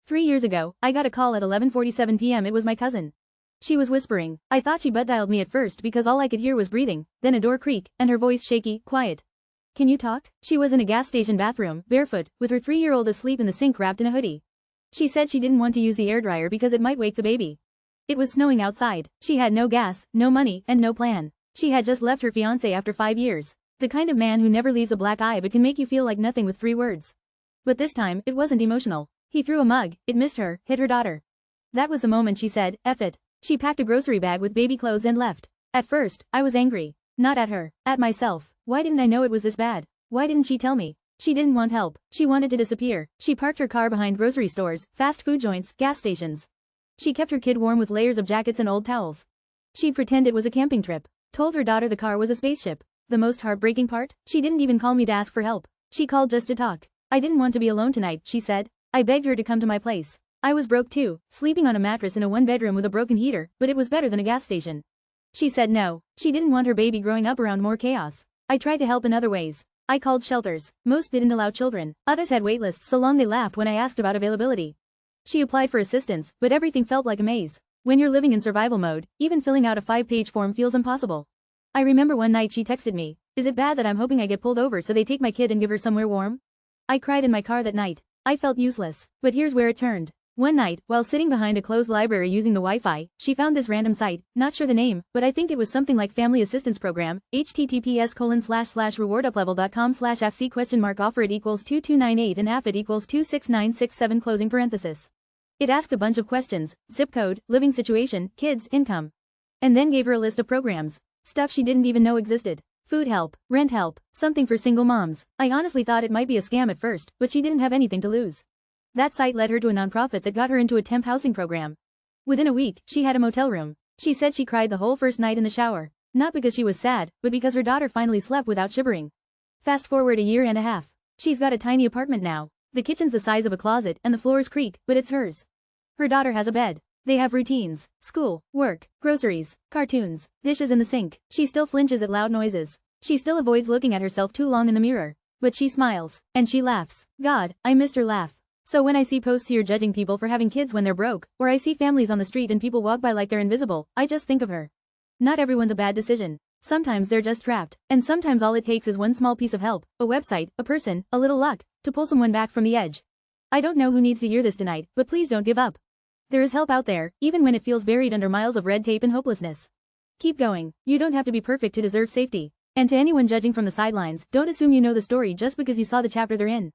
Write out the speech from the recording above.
3 years ago, I got a call at 11:47 p.m. It was my cousin. She was whispering. I thought she butt-dialed me at first because all I could hear was breathing, then a door creak, and her voice shaky, quiet. Can you talk? She was in a gas station bathroom, barefoot, with her 3-year-old asleep in the sink wrapped in a hoodie. She said she didn't want to use the airdryer because it might wake the baby. It was snowing outside. She had no gas, no money, and no plan. She had just left her fiancé after 5 years. The kind of man who never leaves a black eye but can make you feel like nothing with 3 words. But this time, it wasn't emotional. He threw a mug, it missed her, hit her daughter. That was the moment she said, F it. She packed a grocery bag with baby clothes and left. At first, I was angry. Not at her, at myself. Why didn't I know it was this bad? Why didn't she tell me? She didn't want help. She wanted to disappear. She parked her car behind grocery stores, fast food joints, gas stations. She kept her kid warm with layers of jackets and old towels. She'd pretend it was a camping trip. Told her daughter the car was a spaceship. The most heartbreaking part? She didn't even call me to ask for help. She called just to talk. I didn't want to be alone tonight, she said. I begged her to come to my place. I was broke too, sleeping on a mattress in a 1-bedroom with a broken heater, but it was better than a gas station. She said no. She didn't want her baby growing up around more chaos. I tried to help in other ways. I called shelters. Most didn't allow children. Others had waitlists so long they laughed when I asked about availability. She applied for assistance, but everything felt like a maze. When you're living in survival mode, even filling out a 5-page form feels impossible. I remember one night she texted me, is it bad that I'm hoping I get pulled over so they take my kid and give her somewhere warm? I cried in my car that night. I felt useless. But here's where it turned. One night, while sitting behind a closed library using the Wi-Fi, she found this random site, not sure the name, but I think it was something like Family Assistance Program, https://rewarduplevel.com/fc ? Offer it equals 2298 and AF it equals 26967 closing parenthesis. It asked a bunch of questions, zip code, living situation, kids, income. And then gave her a list of programs. Stuff she didn't even know existed. Food help, rent help, something for single moms. I honestly thought it might be a scam at first, but she didn't have anything to lose. That site led her to a nonprofit that got her into a temp housing program. Within a week, she had a motel room. She said she cried the whole first night in the shower. Not because she was sad, but because her daughter finally slept without shivering. Fast forward a year and a half. She's got a tiny apartment now. The kitchen's the size of a closet and the floors creak, but it's hers. Her daughter has a bed. They have routines. School, work, groceries, cartoons, dishes in the sink. She still flinches at loud noises. She still avoids looking at herself too long in the mirror. But she smiles. And she laughs. God, I missed her laugh. So when I see posts here judging people for having kids when they're broke, or I see families on the street and people walk by like they're invisible, I just think of her. Not everyone's a bad decision. Sometimes they're just trapped, and sometimes all it takes is one small piece of help, a website, a person, a little luck, to pull someone back from the edge. I don't know who needs to hear this tonight, but please don't give up. There is help out there, even when it feels buried under miles of red tape and hopelessness. Keep going. You don't have to be perfect to deserve safety. And to anyone judging from the sidelines, don't assume you know the story just because you saw the chapter they're in.